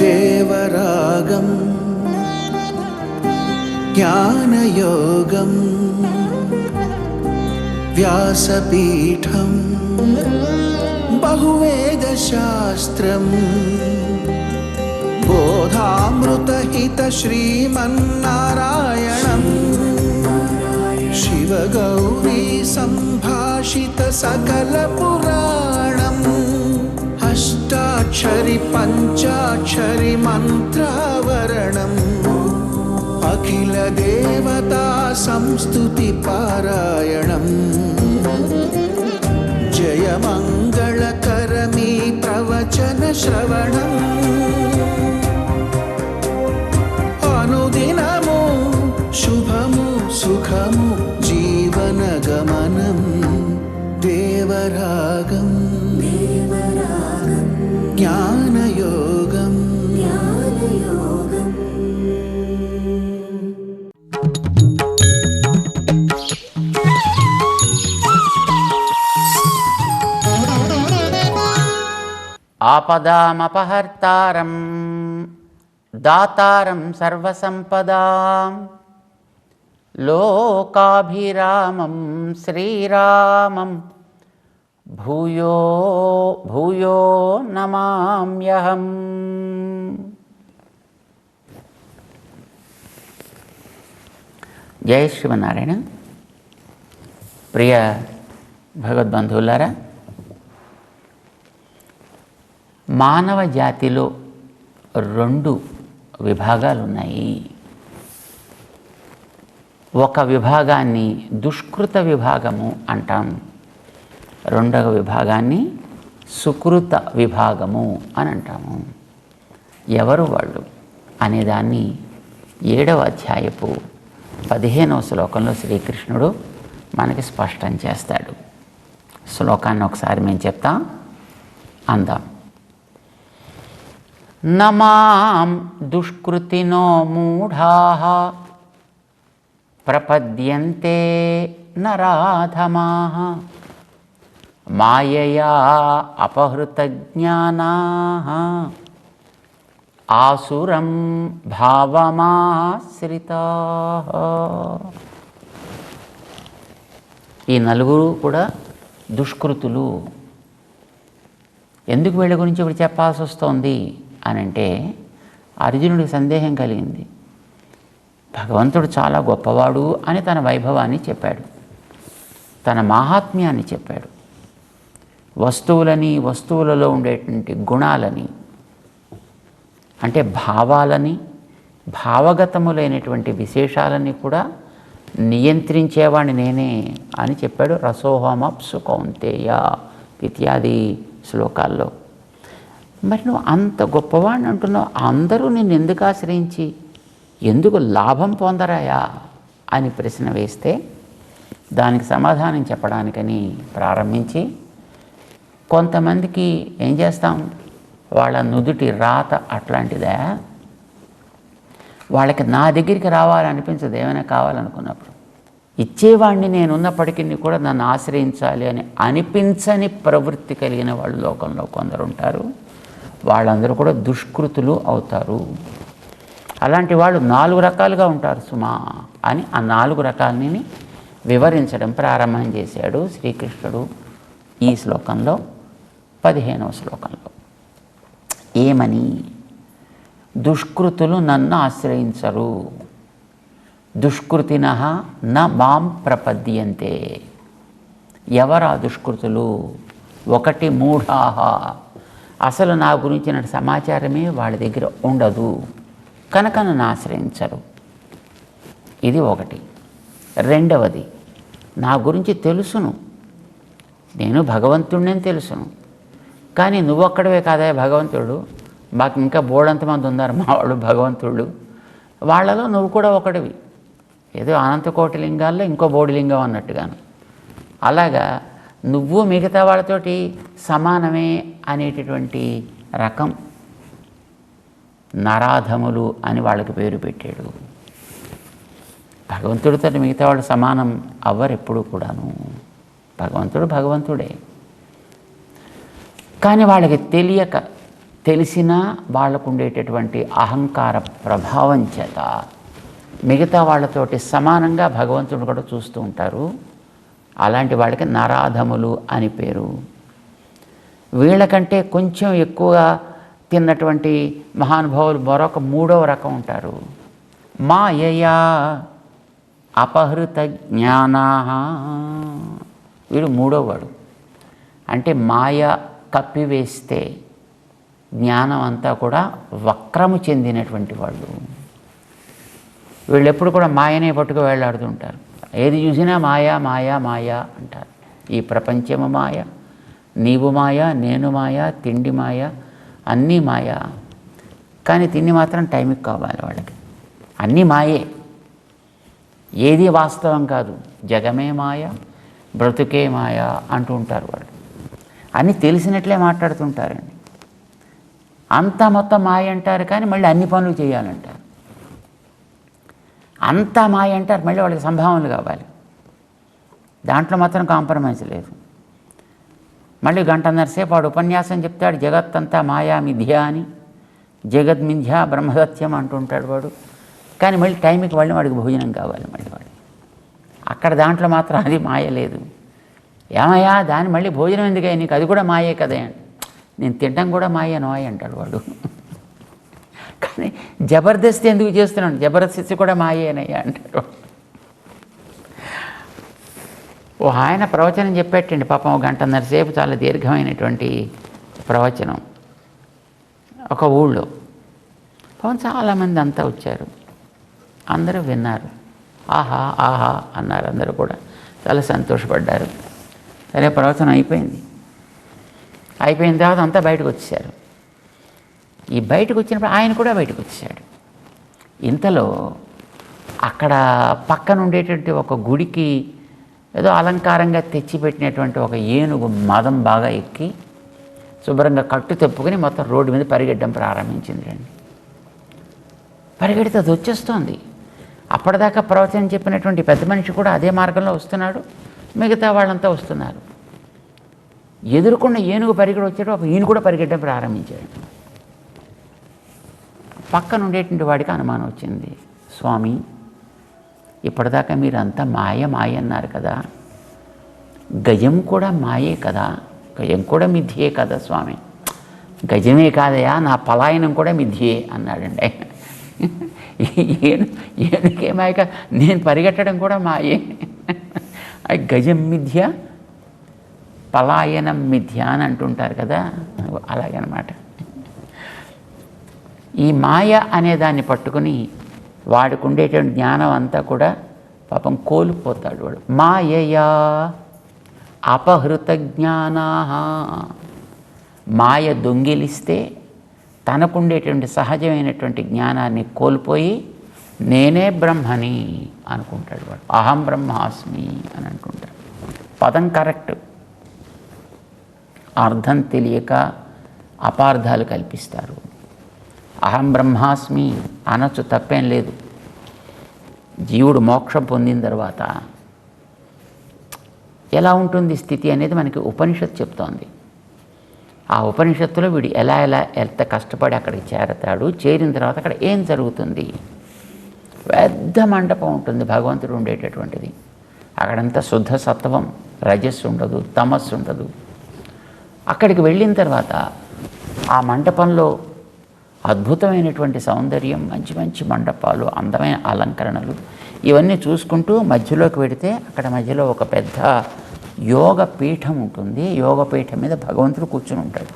దేవరాగం జ్ఞానయోగం వ్యాసపీఠం బహువేదశాస్త్రం బోధామృతహిత శ్రీమన్నారాయణం శివగౌరీ సంభాషిత సకల పురాణం అష్టాక్షరి పంచాక్షరి మంత్రావరణం అఖిల దేవతా సంస్తుతి పారాయణం జయ మంగళకరమీ ప్రవచన శ్రవణం అనుదినము శుభము సుఖము జీవన గమనం దేవరాగం జ్ఞానయోగం ఆపదామపహర్తారం దాతారం సర్వసంపదాం లోకాభిరామం శ్రీరామం భూయో భూయో నమామ్యహం. జయ శ్రీమన్నారాయణ. ప్రియ భగవద్బంధువులారా, మానవ జాతిలో 2 విభాగాలు ఉన్నాయి. ఒక విభాగాన్ని దుష్కృత విభాగము అంటాం, రెండవ విభాగాన్ని సుకృత విభాగము అని అంటాము. ఎవరు వాళ్ళు అనేదాన్ని 7వ అధ్యాయపు 15వ శ్లోకంలో శ్రీకృష్ణుడు మనకి స్పష్టం చేస్తాడు. శ్లోకాన్ని ఒకసారి మేము చెప్తాం, అందాం. నమాం దుష్కృతినో మూఢాః ప్రపద్యంతే నరాధమాః మాయయా అపహృతజ్ఞానాః ఆసురం భావమాశ్రితాః. ఈ 4 కూడా దుష్కృతులు. ఎందుకు వీళ్ళ గురించి ఇప్పుడు చెప్పాల్సి వస్తోంది అనంటే, అర్జునుడికి సందేహం కలిగింది. భగవంతుడు చాలా గొప్పవాడు అని తన వైభవాన్ని చెప్పాడు, తన మాహాత్మ్యాన్ని చెప్పాడు. వస్తువులని, వస్తువులలో ఉండేటువంటి గుణాలని, అంటే భావాలని, భావగతములైనటువంటి విశేషాలని కూడా నియంత్రించేవాడిని నేనే అని చెప్పాడు. రసోహమప్సు కౌంతేయ ఇత్యాది శ్లోకాల్లో. మరి నువ్వు అంత గొప్పవాడిని అంటున్నావు, అందరూ నిన్ను ఎందుకు ఆశ్రయించి ఎందుకు లాభం పొందరాయా అని ప్రశ్న వేస్తే దానికి సమాధానం చెప్పడానికని ప్రారంభించి, కొంతమందికి ఏం చేస్తాం, వాళ్ళ నుదుటి రాత అట్లాంటిదా, వాళ్ళకి నా దగ్గరికి రావాలనిపించదు. ఏమైనా కావాలనుకున్నప్పుడు ఇచ్చేవాడిని నేనున్నప్పటికీ కూడా నన్ను ఆశ్రయించాలి అని అనిపించని ప్రవృత్తి కలిగిన వాళ్ళు లోకంలో కొందరు ఉంటారు. వాళ్ళందరూ కూడా దుష్కృతులు అవుతారు. అలాంటి వాళ్ళు 4 రకాలుగా ఉంటారు సుమా అని ఆ 4 రకాలని వివరించడం ప్రారంభం చేశాడు శ్రీకృష్ణుడు ఈ శ్లోకంలో, 15వ శ్లోకంలో. ఏమని? దుష్కృతులు నన్ను ఆశ్రయించరు. దుష్కృతినః న మాం ప్రపద్యంతే. ఎవరు ఆ దుష్కృతులు? 1 మూఢాః, అసలు నా గురించిన సమాచారమే వాళ్ళ దగ్గర ఉండదు కనుక నన్ను ఆశ్రయించరు. ఇది 1. రెండవది, నా గురించి తెలుసును, నేను భగవంతుడిని తెలుసును, కానీ నువ్వొక్కడవే కాదా భగవంతుడు, మాకు ఇంకా బోర్డంతమంది ఉన్నారు మా వాళ్ళు భగవంతుడు, వాళ్ళలో నువ్వు కూడా ఒకడివి. ఏదో అనంతకోటి లింగాల్లో ఇంకో బోడిలింగం అన్నట్టుగాను. అలాగా నువ్వు మిగతా వాళ్ళతోటి సమానమే అనేటటువంటి రకం నరాధములు అని వాళ్ళకి పేరు పెట్టాడు. భగవంతుడితో మిగతా వాళ్ళు సమానం అవ్వరు ఎప్పుడూ కూడాను. భగవంతుడు భగవంతుడే. కానీ వాళ్ళకి తెలియక, తెలిసినా వాళ్ళకు ఉండేటటువంటి అహంకార ప్రభావం చేత మిగతా వాళ్ళతోటి సమానంగా భగవంతుడు కూడా చూస్తూ ఉంటారు. అలాంటి వాళ్ళకి నరాధములు అని పేరు. వీళ్ళకంటే కొంచెం ఎక్కువగా తిన్నటువంటి మహానుభావులు మరొక మూడవ రకం ఉంటారు. మాయయా అపహృత జ్ఞానాః. వీడు మూడోవాడు. అంటే మాయ కప్పివేస్తే జ్ఞానం అంతా కూడా వక్రము చెందినటువంటి వాళ్ళు. వీళ్ళు ఎప్పుడు కూడా మాయనే పట్టుకు వేళ్లాడుతుంటారు. ఏది చూసినా మాయా మాయా మాయా అంటారు. ఈ ప్రపంచము మాయ, నీవు మాయ, నేను మాయ, తిండి మాయ, అన్నీ మాయ. కానీ తిండి మాత్రం టైంకి కావాలి వాళ్ళకి. అన్నీ మాయే, ఏది వాస్తవం కాదు. జగమే మాయ, బ్రతుకే మాయ అంటూ ఉంటారు వాళ్ళు. అన్నీ తెలిసినట్లే మాట్లాడుతుంటారండి. అంతా మొత్తం మాయ అంటారు, కానీ మళ్ళీ అన్ని పనులు చేయాలంటారు. అంతా మాయ అంటారు, మళ్ళీ వాళ్ళకి సంభావనలు కావాలి. దాంట్లో మాత్రం కాంప్రమైజ్ లేదు. మళ్ళీ గంటన్నర సేపు వాడు ఉపన్యాసం చెప్తాడు, జగత్తంతా మాయా మిథ్య అని. జగద్మిథ్య బ్రహ్మసత్యం అంటుంటాడు వాడు. కానీ మళ్ళీ టైంకి మళ్ళీ వాడికి భోజనం కావాలి. మళ్ళీ వాడు అక్కడ దాంట్లో మాత్రం అది మాయ లేదు. ఏమయ్యా దాన్ని మళ్ళీ భోజనం ఎందుకయ్యా నీకు, అది కూడా మాయే కదా అండి. నేను తినడం కూడా మాయే నోయ్ అంటాడు వాడు. కానీ జబర్దస్త్ ఎందుకు చేస్తున్నాడు, జబర్దస్త్ కూడా మాయేనయ్యా అంటాడు. ఓ ఆయన ప్రవచనం చెప్పేటండి పాపం, 1 గంటన్నర సేపు, చాలా దీర్ఘమైనటువంటి ప్రవచనం. ఒక ఊళ్ళో పాపం చాలామంది అంతా వచ్చారు, అందరూ విన్నారు. ఆహా ఆహా అన్నారు, అందరూ కూడా చాలా సంతోషపడ్డారు. సరే ప్రవచనం అయిపోయింది. అయిపోయిన తర్వాత అంతా బయటకు వచ్చేసారు. ఈ బయటకు వచ్చినప్పుడు ఆయన కూడా బయటకు వచ్చేసాడు. ఇంతలో అక్కడ పక్కన ఉండేటువంటి ఒక గుడికి ఏదో అలంకారంగా తెచ్చిపెట్టినటువంటి ఒక ఏనుగు మదం బాగా ఎక్కి శుభ్రంగా కట్టు తెప్పుకొని మొత్తం రోడ్డు మీద పరిగెట్టడం ప్రారంభించింది అండి. పరిగెడితే అది వచ్చేస్తోంది. అప్పటిదాకా ప్రవచనం చెప్పినటువంటి పెద్ద మనిషి కూడా అదే మార్గంలో వస్తున్నాడు, మిగతా వాళ్ళంతా వస్తున్నారు. ఎదురుకున్న ఏనుగు పరిగెడి వచ్చాడు, అప్పుడు ఈయన కూడా పరిగెట్టడం ప్రారంభించాడు. పక్కన ఉండేటువంటి వాడికి అనుమానం వచ్చింది, స్వామి ఇప్పటిదాకా మీరు అంతా మాయ మాయ అన్నారు కదా, గజం కూడా మాయే కదా, గజం కూడా మిథ్యే కదా స్వామి. గజమే కాదయా, నా పలాయనం కూడా మిథ్యే అన్నాడండి. ఏనుకే మాయక, నేను పరిగెట్టడం కూడా మాయే. గజం మిథ్య, పలాయనం మిథ్య అని అంటుంటారు కదా, అలాగనమాట. ఈ మాయ అనే దాన్ని పట్టుకుని వాడికి ఉండేటువంటి జ్ఞానం అంతా కూడా పాపం కోల్పోతాడు వాడు. మాయయా అపహృత జ్ఞానాః. మాయ దొంగిలిస్తే తనకుండేటువంటి సహజమైనటువంటి జ్ఞానాన్ని కోల్పోయి నేనే బ్రహ్మని అనుకుంటాడు వాడు. అహం బ్రహ్మాస్మి అని అనుకుంటాడు. పదం కరెక్ట్, అర్థం తెలియక అపార్థాలు కల్పిస్తారు. అహం బ్రహ్మాస్మి అనొచ్చు, తప్పేం లేదు. జీవుడు మోక్షం పొందిన తర్వాత ఎలా ఉంటుంది స్థితి అనేది మనకి ఉపనిషత్తు చెప్తోంది. ఆ ఉపనిషత్తులో వీడు ఎంత కష్టపడి అక్కడికి చేరతాడు, చేరిన తర్వాత అక్కడ ఏం జరుగుతుంది. పెద్ద మండపం ఉంటుంది భగవంతుడు ఉండేటటువంటిది. అక్కడంతా శుద్ధ సత్వం, రజస్సు ఉండదు, తమస్సు ఉండదు. అక్కడికి వెళ్ళిన తర్వాత ఆ మండపంలో అద్భుతమైనటువంటి సౌందర్యం, మంచి మంచి మండపాలు, అందమైన అలంకరణలు, ఇవన్నీ చూసుకుంటూ మధ్యలోకి వెడితే అక్కడ మధ్యలో ఒక పెద్ద యోగ పీఠం ఉంటుంది. యోగ పీఠం మీద భగవంతుడు కూర్చుని ఉంటాడు.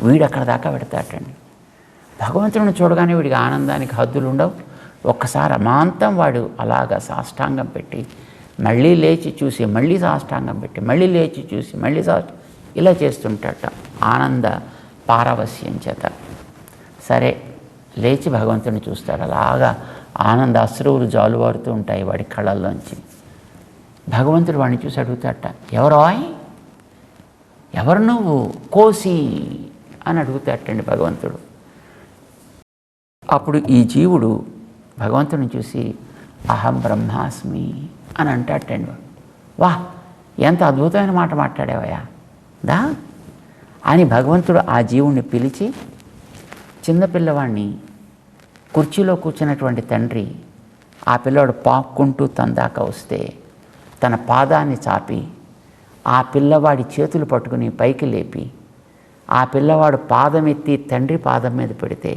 వీడు అక్కడ దాకా పెడతాటండి. భగవంతుడిని చూడగానే వీడికి ఆనందానికి హద్దులు ఉండవు. ఒక్కసారి అమాంతం వాడు అలాగా సాష్టాంగం పెట్టి మళ్ళీ లేచి చూసి మళ్ళీ సాష్టాంగం పెట్టి మళ్ళీ లేచి చూసి మళ్ళీ ఇలా చేస్తుంటాట ఆనంద పారవస్యం చేత. సరే లేచి భగవంతుని చూస్తాడు. అలాగా ఆనంద అశ్రువులు జాలువారుతూ ఉంటాయి వాడి కళ్ళల్లోంచి. భగవంతుడు వాడిని చూసి అడుగుతాట, ఎవరు నువ్వు కోసి అని అడుగుతాటండి భగవంతుడు. అప్పుడు ఈ జీవుడు భగవంతుని చూసి అహం బ్రహ్మాస్మి అని అంటాటండి. వా, ఎంత అద్భుతమైన మాట మాట్లాడేవయ్యా. అని భగవంతుడు ఆ జీవుణ్ణి పిలిచి, చిన్నపిల్లవాడిని కుర్చీలో కూర్చున్నటువంటి తండ్రి ఆ పిల్లవాడు పాక్కుంటూ తన దాకా వస్తే తన పాదాన్ని చాపి ఆ పిల్లవాడి చేతులు పట్టుకుని పైకి లేపి ఆ పిల్లవాడు పాదం ఎత్తి తండ్రి పాదం మీద పెడితే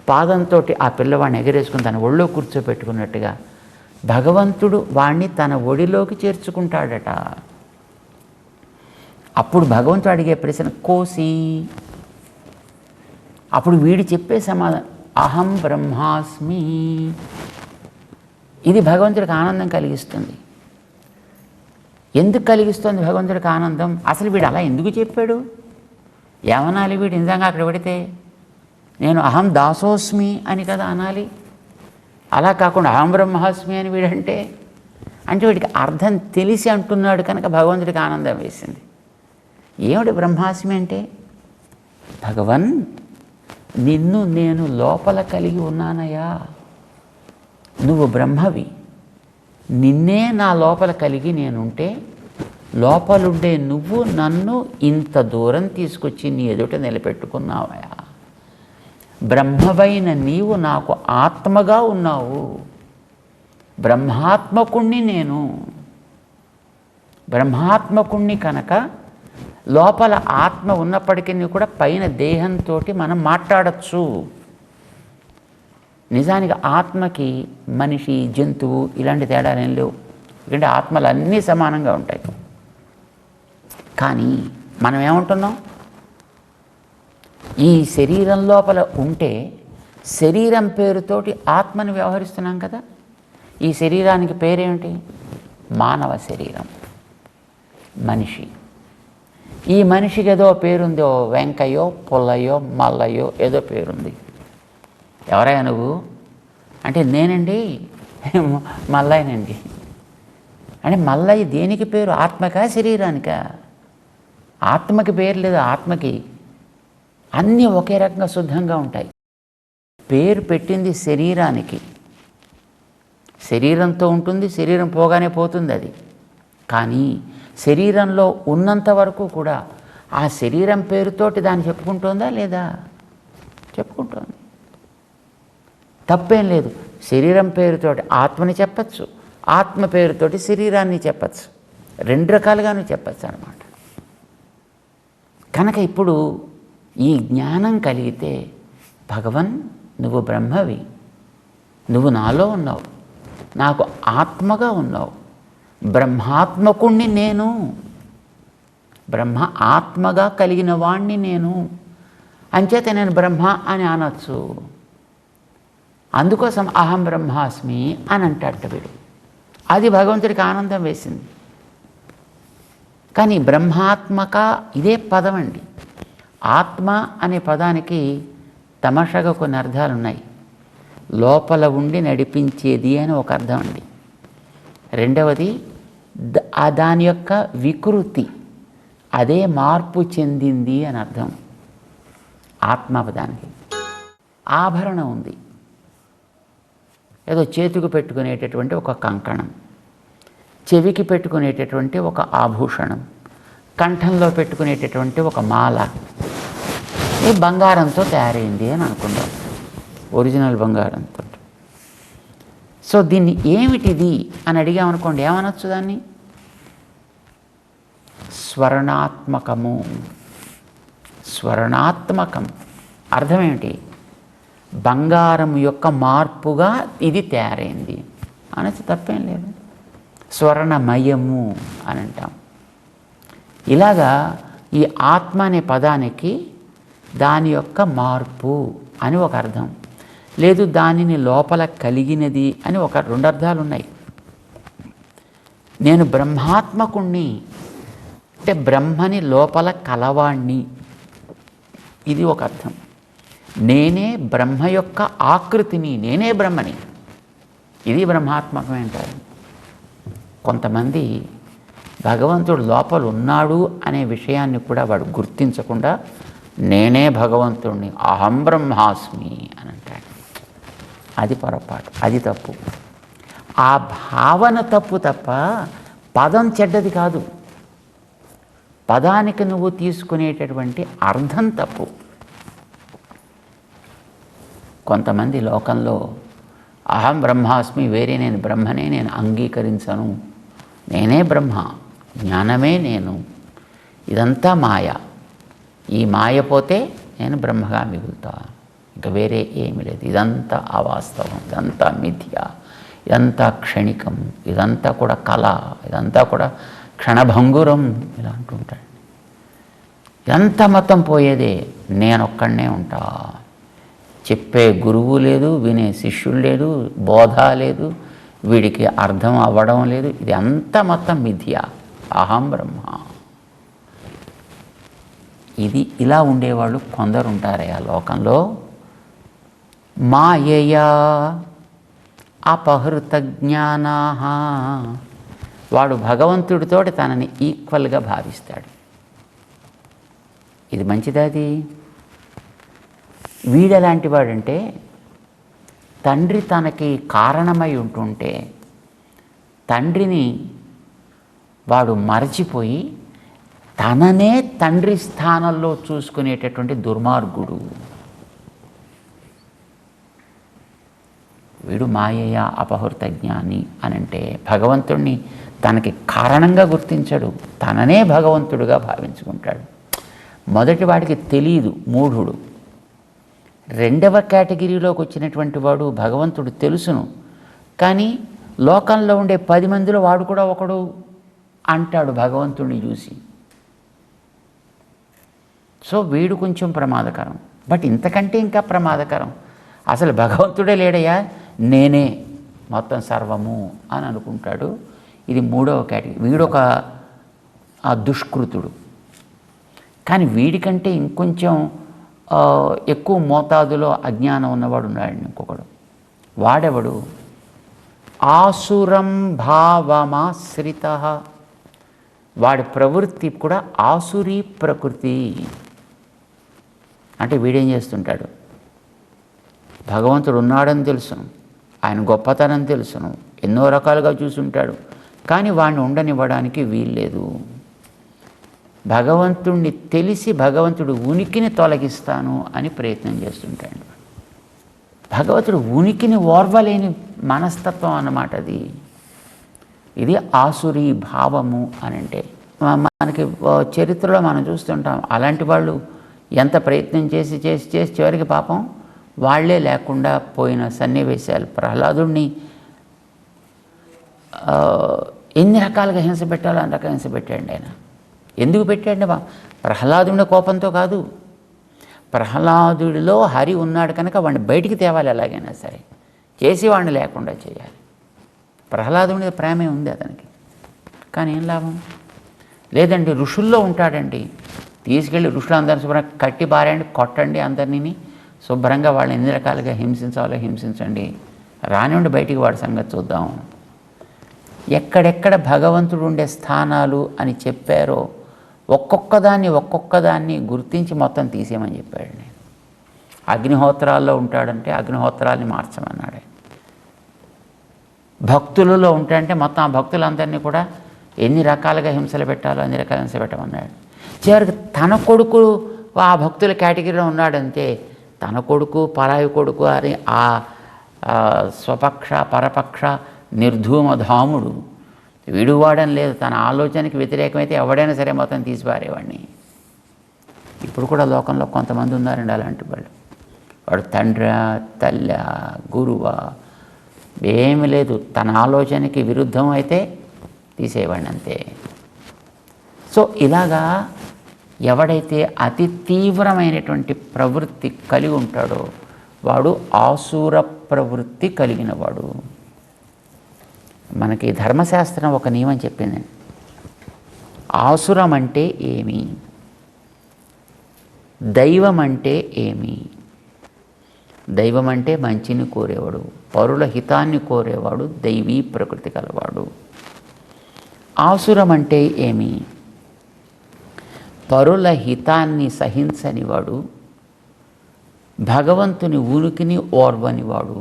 పాదంతో ఆ పిల్లవాడిని ఎగరేసుకుని తన ఒళ్ళో కూర్చోపెట్టుకున్నట్టుగా భగవంతుడు వాణ్ణి తన ఒడిలోకి చేర్చుకుంటాడట. అప్పుడు భగవంతుడు అడిగే ప్రశ్న కోసి. అప్పుడు వీడు చెప్పే సమాధానం అహం బ్రహ్మాస్మి. ఇది భగవంతుడికి ఆనందం కలిగిస్తుంది. ఎందుకు కలిగిస్తుంది భగవంతుడికి ఆనందం? అసలు వీడు అలా ఎందుకు చెప్పాడు? ఏమనాలి వీడు నిజంగా అక్కడ పెడితే? నేను అహం దాసోస్మి అని కదా అనాలి. అలా కాకుండా అహం బ్రహ్మాస్మి అని వీడంటే వీడికి అర్థం తెలిసి అంటున్నాడు కనుక భగవంతుడికి ఆనందం వేసింది. ఏమిటి బ్రహ్మాస్మి అంటే? భగవన్, నిన్ను నేను లోపల కలిగి ఉన్నానయ్యా. నువ్వు బ్రహ్మవి. నిన్నే నా లోపల కలిగి నేనుంటే లోపలుండే నువ్వు నన్ను ఇంత దూరం తీసుకొచ్చి నీ ఎదుట నిలబెట్టుకున్నావయా. బ్రహ్మవైన నీవు నాకు ఆత్మగా ఉన్నావు. బ్రహ్మాత్మకుణ్ణి నేను. బ్రహ్మాత్మకుణ్ణి కనుక లోపల ఆత్మ ఉన్నప్పటికీ కూడా పైన దేహంతో మనం మాట్లాడచ్చు. నిజానికి ఆత్మకి మనిషి, జంతువు ఇలాంటి తేడాలు ఏం లేవు. ఎందుకంటే ఆత్మలు అన్నీ సమానంగా ఉంటాయి. కానీ మనం ఏమంటున్నాం? ఈ శరీరం లోపల ఉంటే శరీరం పేరుతోటి ఆత్మని వ్యవహరిస్తున్నాం కదా. ఈ శరీరానికి పేరేమిటి? మానవ శరీరం, మనిషి. ఈ మనిషికి ఏదో పేరుంది. ఓ వెంకయ్యో, పుల్లయ్యో, మల్లయ్యో ఏదో పేరుంది. ఎవరయ్యా నువ్వు అంటే నేనండి మల్లయ్యనండి. అంటే మల్లయ్య దేనికి పేరు? ఆత్మకా శరీరానికా? ఆత్మకి పేరు లేదు. ఆత్మకి అన్నీ ఒకే రకంగా శుద్ధంగా ఉంటాయి. పేరు పెట్టింది శరీరానికి. శరీరంతో ఉంటుంది, శరీరం పోగానే పోతుంది అది. కానీ శరీరంలో ఉన్నంత వరకు కూడా ఆ శరీరం పేరుతోటి దాన్ని చెప్పుకుంటుందా లేదా? చెప్పుకుంటోంది. తప్పేం లేదు. శరీరం పేరుతోటి ఆత్మని చెప్పచ్చు, ఆత్మ పేరుతోటి శరీరాన్ని చెప్పచ్చు. రెండు రకాలుగాను చెప్పచ్చు అన్నమాట. కనుక ఇప్పుడు ఈ జ్ఞానం కలిగితే భగవన్, నువ్వు బ్రహ్మవి, నువ్వు నాలో ఉన్నావు, నాకు ఆత్మగా ఉన్నావు, బ్రహ్మాత్మకుణ్ణి నేను, బ్రహ్మ ఆత్మగా కలిగిన వాణ్ణి నేను, అంచేత నేను బ్రహ్మ అని అనొచ్చు. అందుకోసం అహం బ్రహ్మాస్మి అని అంటాడట వీడు. అది భగవంతుడికి ఆనందం వేసింది. కానీ బ్రహ్మాత్మక ఇదే పదం అండి. ఆత్మ అనే పదానికి తమాషాగా కొన్ని అర్థాలు ఉన్నాయి. లోపల ఉండి నడిపించేది అని ఒక అర్థం అండి. రెండవది దాని యొక్క వికృతి, అదే మార్పు చెందింది అని అర్థం. ఆత్మపదానికి ఆభరణం ఉంది. ఏదో చేతికి పెట్టుకునేటటువంటి ఒక కంకణం, చెవికి పెట్టుకునేటటువంటి ఒక ఆభూషణం, కంఠంలో పెట్టుకునేటటువంటి ఒక మాల, ఇది బంగారంతో తయారైంది అని అనుకుందాం, ఒరిజినల్ బంగారంతో. సో దీన్ని ఏమిటిది అని అడిగామనుకోండి, ఏమనొచ్చు దాన్ని? స్వర్ణాత్మకము. స్వర్ణాత్మకం అర్థం ఏమిటి? బంగారం యొక్క మార్పుగా ఇది తయారైంది అనొచ్చు, తప్పేం లేదు. స్వర్ణమయము అని అంటాం. ఇలాగా ఈ ఆత్మ అనే పదానికి దాని యొక్క మార్పు అని ఒక అర్థం, లేదు దానిని లోపల కలిగినది అని ఒక రెండు అర్థాలు ఉన్నాయి. నేను బ్రహ్మాత్మకుణ్ణి అంటే బ్రహ్మని లోపల కలవాణ్ణి, ఇది ఒక అర్థం. నేనే బ్రహ్మ యొక్క ఆకృతిని, నేనే బ్రహ్మని, ఇది బ్రహ్మాత్మకమే అంటారు. కొంతమంది భగవంతుడు లోపల ఉన్నాడు అనే విషయాన్ని కూడా వాడు గుర్తించకుండా నేనే భగవంతుడిని, అహం బ్రహ్మాస్మి అని అంటాడు. అది పొరపాటు, అది తప్పు. ఆ భావన తప్పు తప్ప పదం చెడ్డది కాదు. పదానికి నువ్వు తీసుకునేటటువంటి అర్థం తప్పు. కొంతమంది లోకంలో అహం బ్రహ్మాస్మి, వేరే నేను బ్రహ్మనే, నేను అంగీకరించను, నేనే బ్రహ్మ, జ్ఞానమే నేను, ఇదంతా మాయ, ఈ మాయ పోతే నేను బ్రహ్మగా మిగులుతా, ఇంకా వేరే ఏమీ లేదు, ఇదంతా అవాస్తవం, ఇదంతా మిథ్య, ఇదంతా క్షణికం, ఇదంతా కూడా కళ, ఇదంతా కూడా క్షణభంగురం, ఇలా అంటుంటాడు. ఇదంతా మొత్తం పోయేదే, నేనొక్కడనే ఉంటా. చెప్పే గురువు లేదు, వినే శిష్యుడు లేదు, బోధ లేదు, వీడికి అర్థం అవ్వడం లేదు, ఇది అంతా మొత్తం మిథ్య, అహం బ్రహ్మ. ఇది ఇలా ఉండేవాళ్ళు కొందరు ఉంటారయ్యా లోకంలో. మాయయా అపహృత జ్ఞానాః, వాడు భగవంతుడితోటి తనని ఈక్వల్గా భావిస్తాడు. ఇది మంచిదా? అది వీడెలాంటి వాడంటే, తండ్రి తనకి కారణమై ఉంటుంటే తండ్రిని వాడు మరచిపోయి తననే తండ్రి స్థానంలో చూసుకునేటటువంటి దుర్మార్గుడు వీడు. మాయయ అపహృత జ్ఞాని అని అంటే భగవంతుడిని తనకి కారణంగా గుర్తించడు, తననే భగవంతుడుగా భావించుకుంటాడు. మొదటి వాడికి తెలియదు, మూఢుడు. రెండవ కేటగిరీలోకి వచ్చినటువంటి వాడు భగవంతుడు తెలుసును, కానీ లోకంలో ఉండే 10 మందిలో వాడు కూడా ఒకడు అంటాడు భగవంతుడిని చూసి. సో వీడు కొంచెం ప్రమాదకరం. బట్ ఇంతకంటే ఇంకా ప్రమాదకరం, అసలు భగవంతుడే లేడయ్యా, నేనే మొత్తం సర్వము అని అనుకుంటాడు. ఇది మూడవ కేటగిరీ. వీడొక దుష్కృతుడు. కానీ వీడికంటే ఇంకొంచెం ఎక్కువ మోతాదులో అజ్ఞానం ఉన్నవాడు ఉన్నాడు ఇంకొకడు. వాడెవడు? ఆసురం భావమాశ్రిత. వాడి ప్రవృత్తి కూడా ఆసురీ ప్రకృతి. అంటే వీడేం చేస్తుంటాడు, భగవంతుడు ఉన్నాడని తెలుసును, ఆయన గొప్పతనం తెలుసును, ఎన్నో రకాలుగా చూసుంటాడు, కానీ వాడిని ఉండనివ్వడానికి వీల్లేదు. భగవంతుణ్ణి తెలిసి భగవంతుడు ఉనికిని తొలగిస్తాను అని ప్రయత్నం చేస్తుంటాడు. భగవంతుడు ఉనికిని ఓర్వలేని మనస్తత్వం అన్నమాట అది. ఇది ఆసురీ భావము అని అంటే. మనకి చరిత్రలో మనం చూస్తుంటాం, అలాంటి వాళ్ళు ఎంత ప్రయత్నం చేసి చేసి చేసి చివరికి పాపం వాళ్లే లేకుండా పోయిన సన్నివేశాలు. ప్రహ్లాదుడిని ఎన్ని రకాలుగా హింస పెట్టాలో అన్ని రకాల హింస పెట్టాడు ఆయన. ఎందుకు పెట్టాడు? ప్రహ్లాదుడి కోపంతో కాదు, ప్రహ్లాదుడిలో హరి ఉన్నాడు కనుక వాడిని బయటికి తేవాలి, ఎలాగైనా సరే చేసి వాడిని లేకుండా చేయాలి. ప్రహ్లాదుడి మీద ప్రేమే ఉంది అతనికి, కానీ ఏం లాభం లేదండి. ఋషుల్లో ఉంటాడండి, తీసుకెళ్ళి ఋషులందరినీ శుభ్రంగా కట్టి బారేయండి, కొట్టండి, అందరినీ శుభ్రంగా వాళ్ళని ఎన్ని రకాలుగా హింసించాలో హింసించండి, రానివ్వండి బయటికి, వాడి సంగతి చూద్దాం. ఎక్కడెక్కడ భగవంతుడు ఉండే స్థానాలు అని చెప్పారో ఒక్కొక్కదాన్ని గుర్తించి మొత్తం తీసేయమని చెప్పాడు. నేను అగ్నిహోత్రాల్లో ఉంటాడంటే అగ్నిహోత్రాల్ని మార్చమన్నాడు. భక్తులలో ఉంటాడంటే మొత్తం ఆ భక్తులందరినీ కూడా ఎన్ని రకాలుగా హింసలు పెట్టాలో అన్ని రకాల హింస పెట్టమన్నాడు. చివరికి తన కొడుకు ఆ భక్తుల కేటగిరీలో ఉన్నాడంతే, తన కొడుకు పరాయి కొడుకు అని ఆ స్వపక్ష పరపక్ష నిర్ధూమధాముడు విడువాడని లేదు. తన ఆలోచనకి వ్యతిరేకమైతే ఎవడైనా సరే మొత్తం తీసిపారేవాడిని. ఇప్పుడు కూడా లోకంలో కొంతమంది ఉన్నారండి అలాంటి వాళ్ళు. వాడు తండ్రి తల్లి గురువా ఏమీ లేదు, తన ఆలోచనకి విరుద్ధం అయితే తీసేవాడిని అంతే. సో ఇలాగా ఎవడైతే అతి తీవ్రమైనటువంటి ప్రవృత్తి కలిగి ఉంటాడో వాడు ఆసుర ప్రవృత్తి కలిగినవాడు. మనకి ధర్మశాస్త్రం ఒక నియమం చెప్పిందండి. ఆసురం అంటే ఏమి, దైవం అంటే ఏమి? దైవం అంటే మంచిని కోరేవాడు, పరుల హితాన్ని కోరేవాడు, దైవీ ప్రకృతి కలవాడు. ఆసురం అంటే ఏమి? పరుల హితాన్ని సహించనివాడు, భగవంతుని ఉనికిని ఓర్వనివాడు.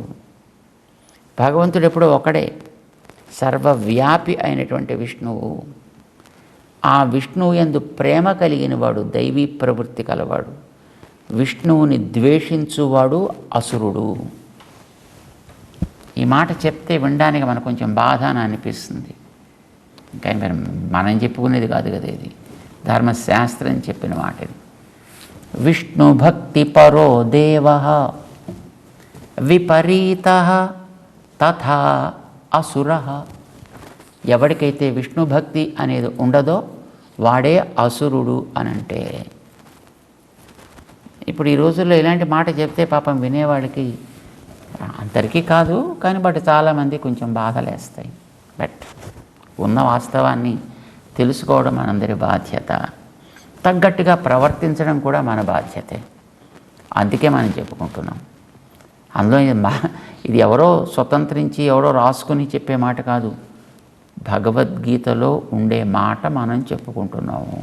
భగవంతుడు ఎప్పుడూ ఒకడే, సర్వవ్యాపి అయినటువంటి విష్ణువు ఆ విష్ణువు యందు ప్రేమ కలిగిన వాడు దైవీ ప్రవృత్తి కలవాడు. విష్ణువుని ద్వేషించువాడు అసురుడు. ఈ మాట చెప్తే వినడానికి మనకు కొంచెం బాధ అని అనిపిస్తుంది. కానీ మనం చెప్పుకునేది కాదు కదా, ఇది ధర్మశాస్త్రం చెప్పిన మాట. ఇది విష్ణు భక్తి పరో దేవ విపరీత తథా అసుర. ఎవరికైతే విష్ణు భక్తి అనేది ఉండదో వాడే అసురుడు అనంటే. ఇప్పుడు ఈ రోజుల్లో ఇలాంటి మాట చెప్తే పాపం వినేవాడికి, అందరికీ కాదు కానీ చాలామంది కొంచెం బాధలేస్తాయి. బట్ ఉన్న వాస్తవాన్ని తెలుసుకోవడం మనందరి బాధ్యత, తగ్గట్టుగా ప్రవర్తించడం కూడా మన బాధ్యతే. అందుకే మనం చెప్పుకుంటున్నాం. అందులో ఇది ఎవరో స్వతంత్రించి ఎవరో రాసుకుని చెప్పే మాట కాదు, భగవద్గీతలో ఉండే మాట మనం చెప్పుకుంటున్నాము.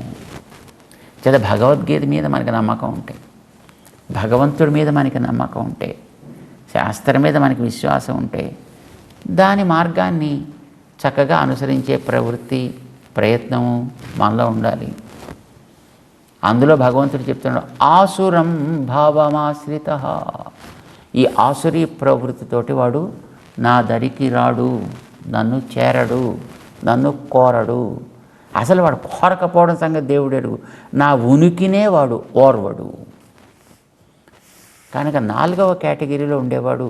లేదా భగవద్గీత మీద మనకి నమ్మకం ఉంటే, భగవంతుడి మీద మనకి నమ్మకం ఉంటే, శాస్త్రం మీద మనకి విశ్వాసం ఉంటే, దాని మార్గాన్ని చక్కగా అనుసరించే ప్రవృత్తి ప్రయత్నము మనలో ఉండాలి. అందులో భగవంతుడు చెప్తున్నాడు, ఆసురం భావమాశ్రిత. ఈ ఆసురీ ప్రవృత్తితోటి వాడు నా దరికి రాడు, నన్ను చేరడు, నన్ను కోరడు. అసలు వాడు కోరకపోవడం సంగతి దేవుడు అడుగు, నా ఉనికినే వాడు ఓర్వడు. కనుక 4వ కేటగిరీలో ఉండేవాడు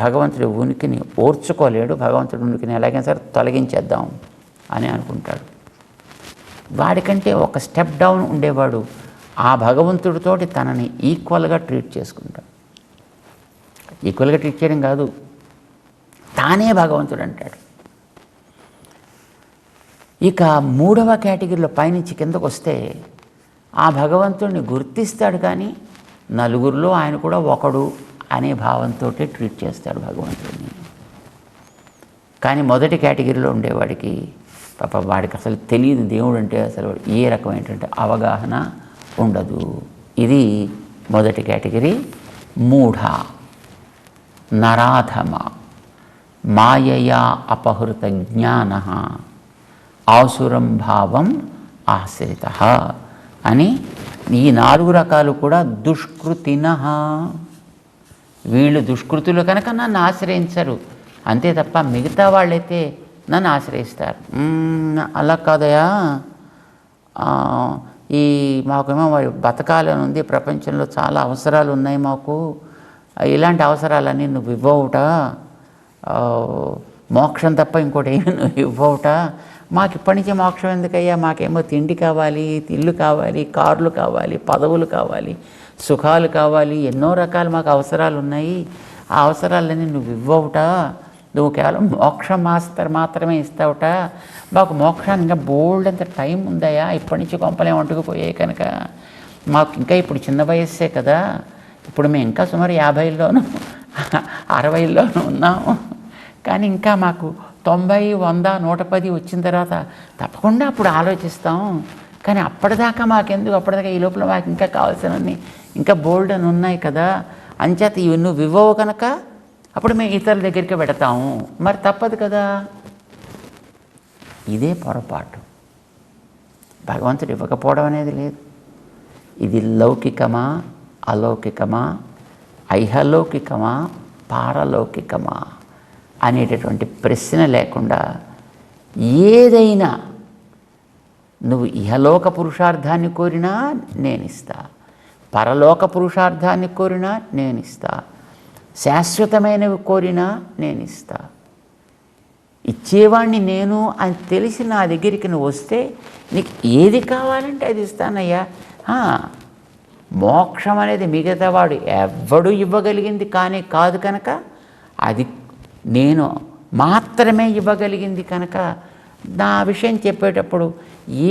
భగవంతుడి ఉనికిని ఓర్చుకోలేడు. భగవంతుడి ఉనికిని ఎలాగైనా సరే తొలగించేద్దాం అని అనుకుంటాడు. వాడికంటే ఒక స్టెప్ డౌన్ ఉండేవాడు ఆ భగవంతుడితోటి తనని ఈక్వల్గా ట్రీట్ చేసుకుంటాడు. ఈక్వల్గా ట్రీట్ చేయడం కాదు, తానే భగవంతుడు అంటాడు. ఇక 3వ కేటగిరీలో పైనుంచి కిందకు వస్తే ఆ భగవంతుడిని గుర్తిస్తాడు, కానీ నలుగురిలో ఆయన కూడా ఒకడు అనే భావంతో ట్రీట్ చేస్తాడు భగవంతుడిని. కానీ మొదటి కేటగిరీలో ఉండేవాడికి పాప వాడికి అసలు తెలియదు దేవుడు అంటే అసలు ఏ రకమైనటువంటి అవగాహన ఉండదు. ఇది మొదటి కేటగిరీ. మూఢ నరాధమ మాయయా అపహృత జ్ఞాన ఆసురం భావం ఆశ్రిత అని ఈ 4 రకాలు కూడా దుష్కృతిన. వీళ్ళు దుష్కృతులు కనుక నన్ను ఆశ్రయించరు, అంతే తప్ప మిగతా వాళ్ళైతే నన్ను ఆశ్రయిస్తారు. అలా కాదయా, ఈ మాకేమో బతకాలని ఉంది, ప్రపంచంలో చాలా అవసరాలు ఉన్నాయి మాకు, ఇలాంటి అవసరాలన్నీ నువ్వు ఇవ్వవుట, మోక్షం తప్ప ఇంకోటి ఏమి నువ్వు ఇవ్వవుట, మాకు ఇప్పటి నుంచే మోక్షం ఎందుకయ్యా, మాకేమో తిండి కావాలి, ఇల్లు కావాలి, కార్లు కావాలి, పదవులు కావాలి, సుఖాలు కావాలి, ఎన్నో రకాలు మాకు అవసరాలు ఉన్నాయి, ఆ అవసరాలన్నీ నువ్వు ఇవ్వవుట, నువ్వు కేవలం మోక్షం మాత్రమే ఇస్తావుట, మాకు మోక్షానికి ఇంకా బోల్డ్ అంత టైం ఉందయా, ఇప్పటి నుంచి కొంపలే వంటుకుపోయాయి కనుక మాకు ఇంకా ఇప్పుడు చిన్న వయస్సే కదా, ఇప్పుడు మేము ఇంకా సుమారు 50లోనూ 60లోనూ ఉన్నాము, కానీ ఇంకా మాకు 90, 100, 110 వచ్చిన తర్వాత తప్పకుండా అప్పుడు ఆలోచిస్తాం, కానీ అప్పటిదాకా మాకెందుకు, అప్పటిదాకా ఈ లోపల మాకు ఇంకా కావాల్సినవన్నీ ఇంకా బోల్డ్ అని ఉన్నాయి కదా, అంచేత ఇవి నువ్వు ఇవ్వవు కనుక అప్పుడు మేము ఇతరుల దగ్గరికి పెడతాము, మరి తప్పదు కదా. ఇదే పొరపాటు. భగవంతుడు ఇవ్వకపోవడం అనేది లేదు. ఇది లౌకికమా, అలౌకికమా, ఐహలౌకికమా, పారలౌకికమా అనేటటువంటి ప్రశ్న లేకుండా ఏదైనా నువ్వు ఇహలోక పురుషార్థాన్ని కోరినా నేనిస్తా, పరలోక పురుషార్థాన్ని కోరినా నేనిస్తా, శాశ్వతమైనవి కోరినా నేనిస్తా. ఇచ్చేవాడిని నేను అని తెలిసి నా దగ్గరికి నువ్వు వస్తే నీకు ఏది కావాలంటే అది ఇస్తానయ్యా. మోక్షం అనేది మిగతా వాడు ఎవ్వడు ఇవ్వగలిగింది కానీ కాదు కనుక, అది నేను మాత్రమే ఇవ్వగలిగింది కనుక నా విషయం చెప్పేటప్పుడు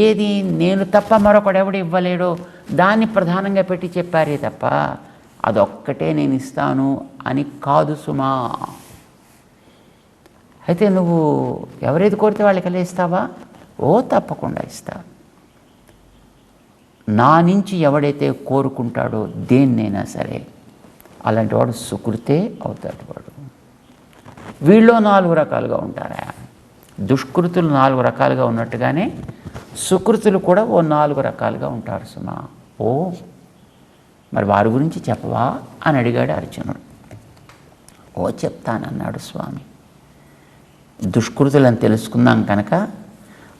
ఏది నేను తప్ప మరొకడెవడు ఇవ్వలేడో దాన్ని ప్రధానంగా పెట్టి చెప్పారే తప్ప అదొక్కటే నేను ఇస్తాను అని కాదు సుమా. అయితే నువ్వు ఎవరేది కోరితే వాళ్ళకి వెళ్ళి ఇస్తావా? ఓ తప్పకుండా ఇస్తా. నా నుంచి ఎవడైతే కోరుకుంటాడో దేన్నైనా సరే అలాంటి వాడు సుకృతే అవుతాడు. వాడు వీళ్ళు 4 రకాలుగా ఉంటారా? దుష్కృతులు 4 రకాలుగా ఉన్నట్టుగానే సుకృతులు కూడా ఓ 4 రకాలుగా ఉంటారు సుమా. ఓ మరి వారి గురించి చెప్పవా అని అడిగాడు అర్జునుడు. ఓ చెప్తానన్నాడు స్వామి. దుష్కృతులను తెలుసుకుందాం కనుక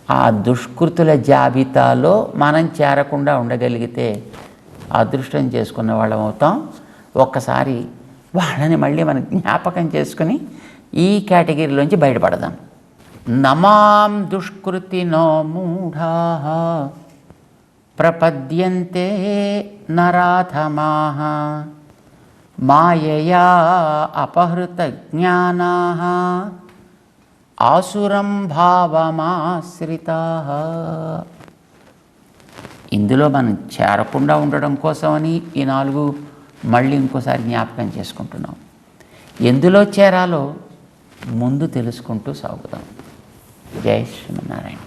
ఆ దుష్కృతుల జాబితాలో మనం చేరకుండా ఉండగలిగితే అదృష్టం చేసుకున్న వాళ్ళం అవుతాం. ఒక్కసారి వాళ్ళని మళ్ళీ మనం జ్ఞాపకం చేసుకుని ఈ కేటగిరీలోంచి బయటపడదాం. నమాం దుష్కృతినో మూఢాః ప్రపద్యంతే నరాధమాః మాయయా అపహృత జ్ఞానాః ఆసురం భావమాశ్రితాః. ఇందులో మనం చేరకుండా ఉండడం కోసమని ఈ 4 మళ్ళీ ఇంకోసారి జ్ఞాపకం చేసుకుంటున్నాం. ఎందులో చేరాలో ముందు తెలుసుకుంటూ సాగుదాం. జై శ్రీమన్నారాయణ.